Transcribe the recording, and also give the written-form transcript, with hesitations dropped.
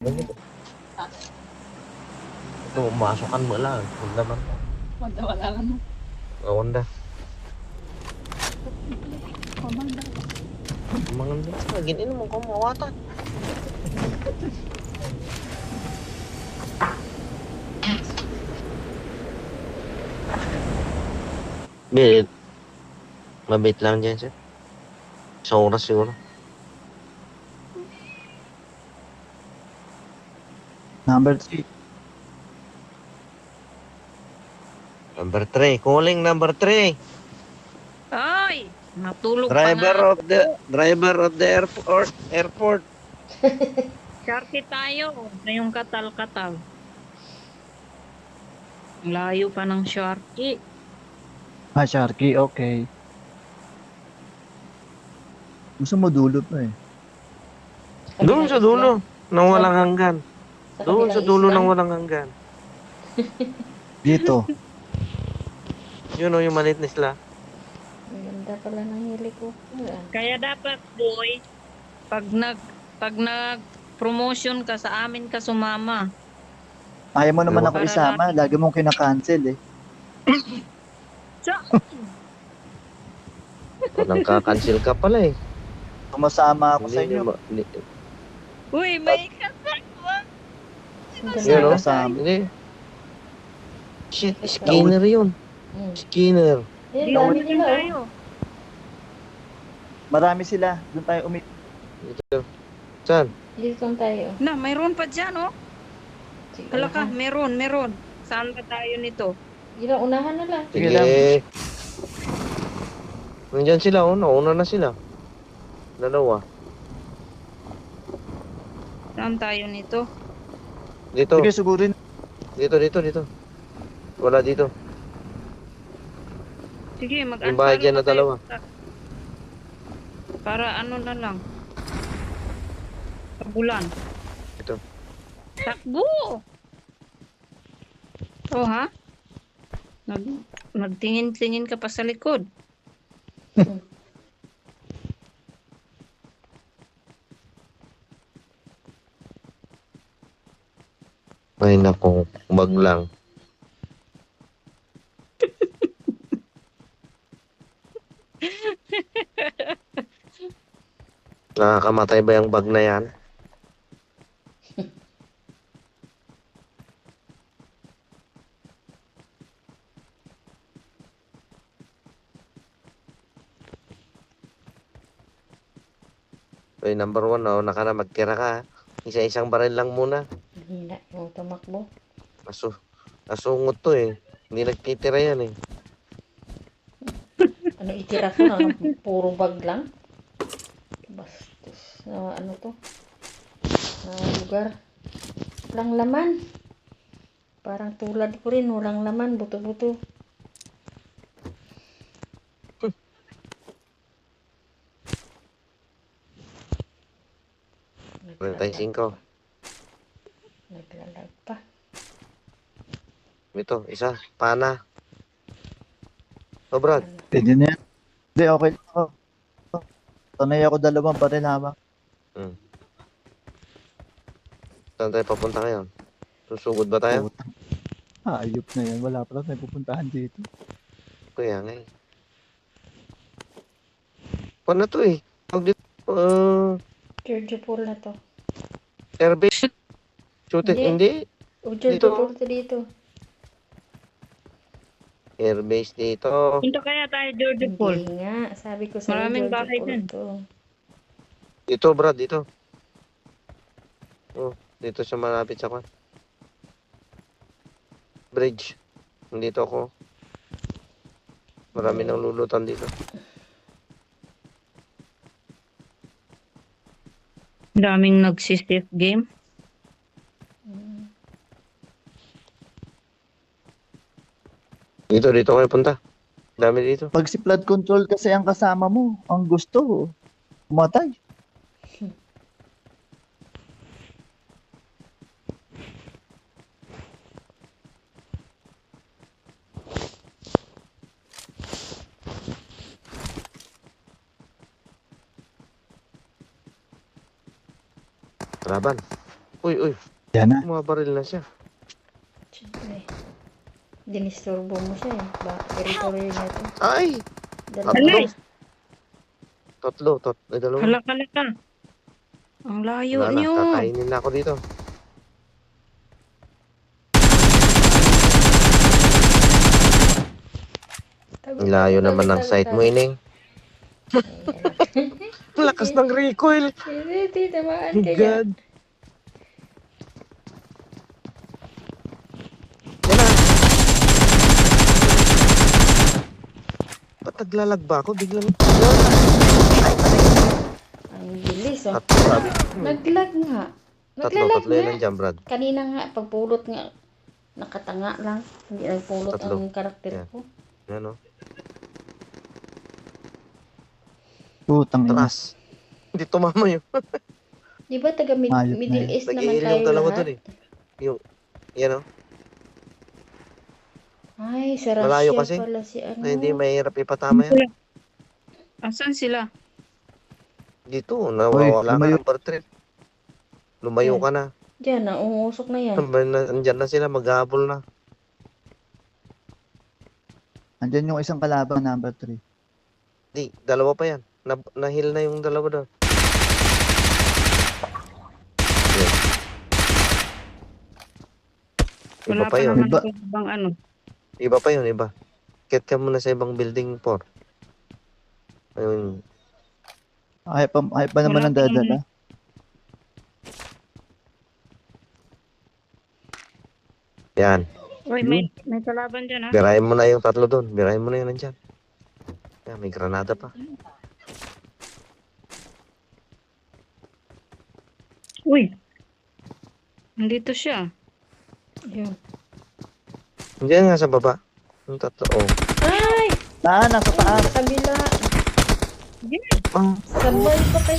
Ganito. Ito, masukan mo lang. Honda man. Wala, wala ka na. Honda. Pamanda. Mga nila. Ginin mo kung mawatan. Bit. Mabit lang dyan siya. Isang oras siguro. Number 3. Number 3. Calling number 3. Ay! Natulog pa nga Driver of the ako. airport. Sharky tayo. Ngayong katal-katal. Layo pa ng Sharky. Sharky, okay. Gusto mo dulo pa eh. Doon sa dulo. Nang walang hanggan. Doon sa dulo kabilang nang isla. walang hanggan. Dito. Yun o, yung maliit na isla. Ang ganda pala ng helicopter. Kaya dapat, boy, pag nag-promotion ka sa amin ka sumama. Ayaw mo naman Ano? ako isama. Lagi mong kinakancel eh. Walang kakancel ka pala eh. Sumasama ako sa Hindi inyo. niya Uy, may kasama. Ang Yun, ganda no? ng Kasama. Hindi. Shit, Skinner yun. Skinner. Eh, dami Dito nila oh. tayo. Marami sila. Doon tayo Dito. Saan? Dito tayo. Na, mayroon pa dyan, oh. Sige, Hala ka, unahan. meron. Saan ba tayo nito? Yun ang unahan na lang. Sige lang. Nandyan sila, oh. Nauna na sila. Dalawa. Saan tayo nito? Dito. Sige, sugurin. Dito. Wala dito. Sige, Yung bahay dyan na dalawa. Para ano na lang. Tabulan. Ito. Takbo! Oh, ha? Nagtingin-tingin ka pa sa likod. Ay, nako. Bag lang. Nakakamatay ba yung bag na yan? Ay, number 1, oh, magtira ka. Isa-isang baril lang muna. Hina yung tumakbo. Asungot to eh. Hindi nagtitira yan eh. Ano itira ko na puro bag lang. Bastos. Ano to? Lugar. Walang laman. Parang tulad ko rin. Walang laman. Buto-buto. 35. Naglalag pa. Ito, isa. Pana. Oh, Brad. Pwede na yan. Hindi, okay lang ako. Tanay ako dalawang baril hawak. Saan tayo papunta ngayon? Susugod ba tayo? Putang. Ayop na yan. Wala pa lang may pupuntahan dito. Kaya nga eh. Paano to eh? Tawag dito, Jojopol na to. airbase. Shooting, hindi. Jojopol to dito. Airbase dito. Punta kaya tayo, George Paul. Hindi nga. Sabi ko sa Maraming bahay Jojopol dyan. to. Dito, Brad, dito. Oh, dito siya malapit sa kwan. Bridge. Nandito ako. Marami nang lulutan dito. Daming nagsisip game. Dito kayo punta. Dami dito. Pag si flood control kasi ang kasama mo, ang gusto, umatay. Laban. Uy. Yan na. Bumabaril na siya. Siyempre. Dinisturbo mo siya eh. Bakit teritoryo niya to? Ay! Dalawa. Alay! Tatlo. Dalawa. Hala ka. Ang layo Wala na, niyo. kakainin na ako dito. Tago, Ang layo tago, naman ng tago, sight tago. mo, Ining. Ang lakas ng recoil. Hindi, tamaan Oh ka niya. God. Yan na. Ba't naglalag ba ako? Biglang... Ang bilis oh. Tatlo, sabi. Naglag nga. Tatlo Naglalag yan nga. nandiyan, Brad. Kanina nga, pagpulot nga, nakatanga lang. Hindi nagpulot Tatlo. ang karakter Yan. ko. Yan o. Putang ina. Taras. Hindi tumama yun. Di ba taga Ayos na Middle yun. East naman Nag-iil tayo yung dalawa lahat? dun eh. Yan o. Ay, sa Malayo Russia kasi. pala si ano. Na hindi mahirap ipatama yan. Asan sila? Dito, nawawala ka lumayo. number 3. Lumayo Yan. ka na. Diyan, naungusok na yan. Andyan na sila, maghabol na. Andyan yung isang kalaban, number 3. Di, dalawa pa yan. Nahil na yung dalawa doon. Yan. Iba Wala pa pa yun. naman Iba. ako bang ano. Iba pa yun, iba. Kit ka muna sa ibang building 4. Ayun. Ay pa naman Wala ang pa dadala. Yan. Uy, may kalaban dyan ha. Birahin mo na yung tatlo doon. Birahin mo na yun nandyan. Yan, may granada pa. Uy. Nandito siya. Yun. Diyan nga sa baba. Yung tatlo. Oh. Ay! Nasa taas. Sa kabila. Ah, Sabay pa kayo.